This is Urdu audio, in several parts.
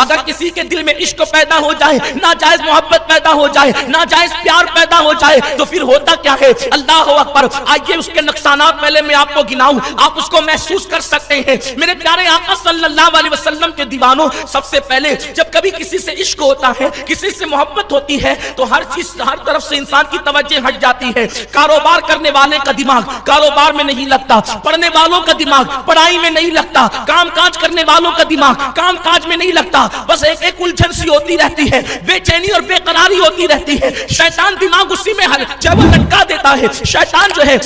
اگر کسی کے دل میں عشق پیدا ہو جائے، ناجائز محبت پیدا ہو جائے، ناجائز پیار پیدا ہو جائے، تو پھر ہوتا کیا ہے؟ اللہ اکبر۔ آئیے اس کے نقصانات پہلے میں آپ کو گناؤں، آپ اس کو محسوس کر سکتے ہیں۔ میرے پیارے آقا صلی اللہ علیہ وسلم کے دیوانوں، سب سے پہلے جب کبھی کسی سے عشق ہوتا ہے، کسی سے محبت ہوتی ہے، تو ہر چیز ہر طرف سے انسان کی توجہ ہٹ جاتی ہے۔ کاروبار کرنے والے کا دماغ کاروبار میں نہیں لگتا، پڑھنے والوں کا دماغ پڑھائی میں نہیں لگتا، کام کاج کرنے والوں کا دماغ کام کاج میں نہیں لگتا، بس ایک الجھن سی ہوتی رہتی ہے، بے چینی اور بے قراری ہوتی رہتی ہے۔ شیطان دماغ اسی میں لٹکا دیتا ہے، شیطان جو ہے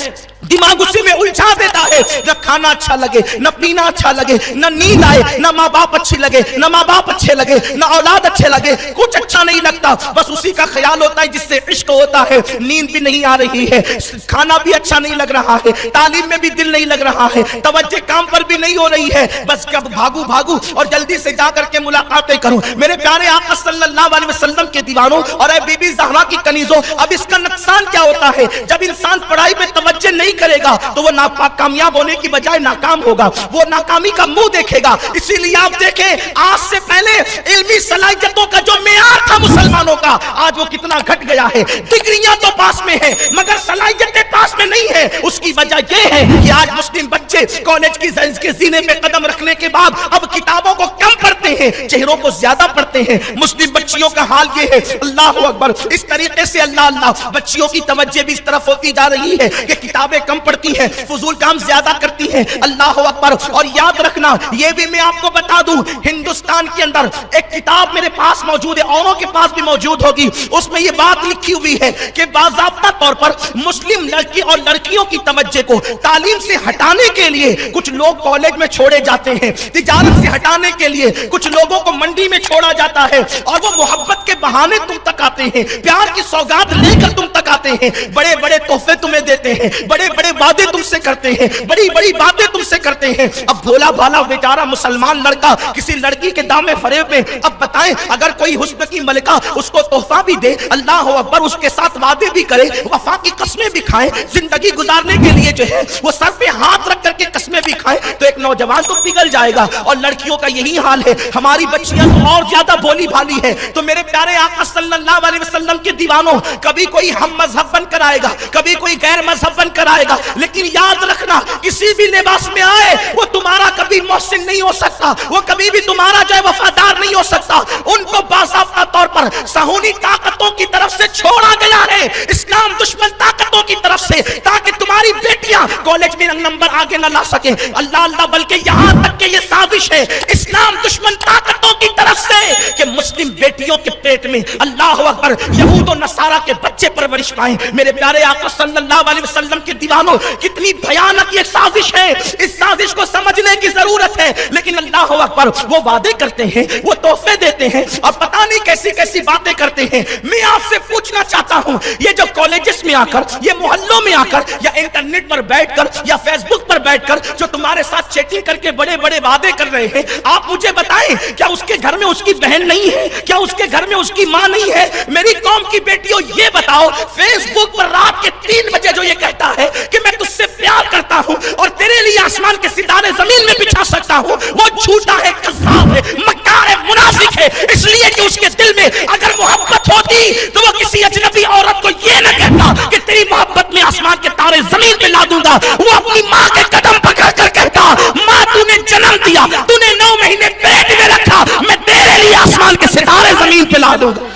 دماغ اسی میں الجھا دیتا ہے۔ نہ کھانا اچھا لگے، نہ پینا اچھا لگے، نہ نیند آئے، نہ ماں باپ اچھی لگے، نہ ماں باپ اچھے لگے، نہ اولاد اچھے لگے، کچھ اچھا نہیں لگتا، بس اسی کا خیال ہوتا ہے جس سے عشق ہوتا ہے۔ نیند بھی نہیں آ رہی ہے، کھانا بھی اچھا نہیں لگ رہا ہے، تعلیم میں بھی دل نہیں لگ رہا ہے، توجہ کام پر بھی نہیں ہو رہی ہے، بس کب بھاگو اور جلدی سے جا کر کے ملاقاتیں کروں۔ میرے پیارے آقا صلی اللہ علیہ وسلم کے دیوانوں اور اے بی بی زہرا کی کنیزوں، اب اس کا نقصان کیا ہوتا ہے؟ جب انسان پڑھائی پہ توجہ نہیں کرے گا تو وہ کامیاب ہونے کی بجائے ناکام ہوگا، وہ ناکامی کا منہ دیکھے گا۔ اسی لیے آپ دیکھیں، آج سے پہلے علمی صلاحیتوں کا جو معیار تھا مسلمانوں کا، آج وہ کتنا گھٹ گیا ہے۔ ڈگریاں تو پاس میں ہیں مگر صلاحیتیں پاس میں نہیں ہیں۔ اس کی وجہ یہ ہے کہ آج مسلم بچے کالج کی زینے پہ قدم رکھنے کے بعد اب کتابوں کو کم پڑھتے ہیں، چہروں کو زیادہ پڑھتے ہیں۔ مسلم بچیوں کا حال یہ ہے، اللہ اکبر، اس طریقے سے اللہ بچیوں کی توجہ بھی اس طرف ہوتی جا رہی ہے کہ کتابیں کم پڑھتی ہیں، فضول کام زیادہ کرتی ہیں۔ اللہ اکبر۔ اور یاد رکھنا، یہ بھی میں آپ کو بتا دوں، ہندوستان کے اندر ایک کتاب میرے پاس موجود ہے، اوروں کے پاس بھی موجود ہوگی، اس میں یہ بات لکھی ہوئی ہے کہ باضابطہ طور پر مسلم لڑکی اور لڑکیوں کی توجہ کو تعلیم سے ہٹانے کے لیے کچھ لوگ کالج میں چھوڑے جاتے ہیں، تجارت سے ہٹانے کے لیے کچھ لوگوں کو منڈی میں چھوڑا جاتا ہے، اور وہ محبت کے بہانے تم تک آتے ہیں، پیار کی سوگات لے کر تم تک آتے ہیں، بڑے بڑے تحفے تمہیں دیتے ہیں، بڑے بڑے وعدے تم سے کرتے ہیں، بڑی بڑی باتیں تم سے کرتے ہیں۔ اب بھولا بھالا بیچارہ مسلمان لڑکا کسی لڑکی کے دامے فریب میں، اب بتائیں اگر کوئی حسن کی ملکہ اس کو تحفہ بھی دے، اللہ اکبر، اس کے ساتھ وعدے بھی کرے، وفا کی قسمیں بھی کھائے، زندگی گزارنے کے لیے جو ہے وہ سر پہ ہاتھ رکھ کر کے قسمیں بھی کھائے، تو ایک نوجوان تو پگھل جائے گا۔ اور لڑکیوں کا یہی حال ہے، ہماری بچیاں تو اور زیادہ بھولی بھالی ہے۔ تو میرے پیارے آقا صلی اللہ علیہ وسلم کے دیوانوں، کبھی کوئی ہم مذہب بن کر آئے گا، کبھی کوئی غیر مذہب بن کر آئے گا، لیکن یاد رکھنا، کسی بھی لباس میں آئے وہ تمہارا کبھی محسن نہیں ہو سکتا، وہ کبھی بھی تمہارا جو ہے وفادار نہیں ہو سکتا۔ ان کو باضابطہ طور پر صہیونی طاقتوں کی طرف سے چھوڑا گیا ہے، اسلام دشمن طاقتوں کی طرف سے، تاکہ تمہاری بیٹیاں کالج میں نمبر آگے نہ لا سکیں۔ اللہ، بلکہ یہاں تک کہ یہ سازش ہے اسلام دشمن طاقتوں کی طرف سے کہ مسلم بیٹیوں کے پیٹ میں، اللہ اکبر، یہود و نصارہ کے بچے پرورش پائیں۔ میرے پیارے آقا صلی اللہ علیہ وسلم کے دیوانوں، کتنی بھیانک یہ سازش ہے، اس سازش کو سمجھنے کی ضرورت ہے۔ لیکن اللہ اکبر، وہ وعدے کرتے ہیں، وہ تحفے دیتے ہیں، اور پتہ نہیں کیسی کیسی باتیں کرتے ہیں۔ میں آپ سے پوچھنا چاہتا ہوں، یہ جو کالجز میں آ کر، یہ محلوں میں آ کر، یا انٹرنیٹ پر بیٹھ کر، یا فیس بک پر بیٹھ کر جو تمہارے ساتھ چیٹنگ کر کے بڑے بڑے وعدے کر رہے ہیں، آپ مجھے بتائیں، کیا اس کے گھر میں اس کی بہن نہیں ہے؟ کیا اس کے گھر میں اس کی ماں نہیں ہے؟ میری قوم کی بیٹیوں، یہ بتاؤ، فیس بک پر رات کے 3 بجے جو یہ کہتا ہے کہ میں تجھ سے پیار کرتا ہوں اور تیرے لیے آسمان کے ستارے زمین میں بچھا سکتا ہوں، وہ جھوٹا ہے، کذاب ہے، مکار ہے، منافق ہے، اس لیے کہ اس کے دل میں اگر محبت ہوتی تو وہ کسی اجنبی عورت کو یہ نہ کہتا کہ تیری محبت میں آسمان کے تارے زمین پہ لا دوں گا، وہ اپنی ماں کے قدم پکڑ کر کہتا، ماں تو نے جنم دیا، تو نے 9 مہینے پیٹ میں رکھا، میں تیرے لیے آسمان کے ستارے زمین پہ لا دوں گا۔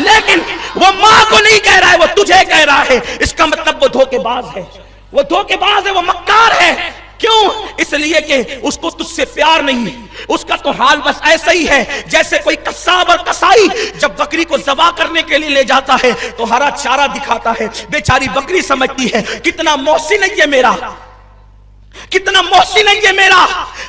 لیکن وہ ماں کو نہیں کہہ رہا ہے، وہ تجھے کہہ رہا ہے۔ اس کا مطلب وہ دھوکے باز ہے، وہ دھوکے باز ہے، وہ مکار ہے۔ کیوں؟ اس لیے کہ اس کو تجھ سے پیار نہیں۔ اس کا تو حال بس ایسا ہی ہے جیسے کوئی قصاب اور قصائی جب بکری کو ذبح کرنے کے لیے لے جاتا ہے تو ہرا چارہ دکھاتا ہے، بیچاری بکری سمجھتی ہے کتنا محسن ہے یہ میرا، کتنا محسن ہے یہ میرا،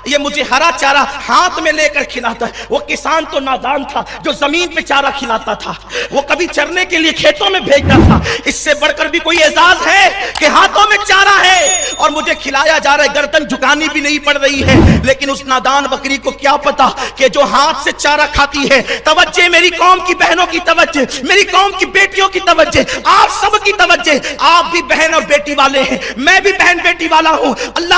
یہ مجھے ہرا چارہ ہاتھ میں لے کر کھلاتا ہے۔ وہ کسان تو نادان تھا جو زمین پہ چارہ کھلاتا تھا، وہ کبھی چرنے کے لیے کھیتوں میں بھیجتا تھا۔ اس سے بڑھ کر بھی کوئی اعزاز ہے کہ ہاتھوں میں چارہ ہے اور مجھے کھلایا جا رہا ہے، گردن جھکانی بھی نہیں پڑ رہی ہے۔ لیکن اس نادان بکری کو کیا پتا کہ جو ہاتھ سے چارہ کھاتی ہے، توجہ میری قوم کی بہنوں کی توجہ، میری قوم کی بیٹیوں کی توجہ، آپ سب کی توجہ، آپ بھی بہن اور بیٹی والے ہیں، میں بھی بہن بیٹی والا ہوں۔ اللہ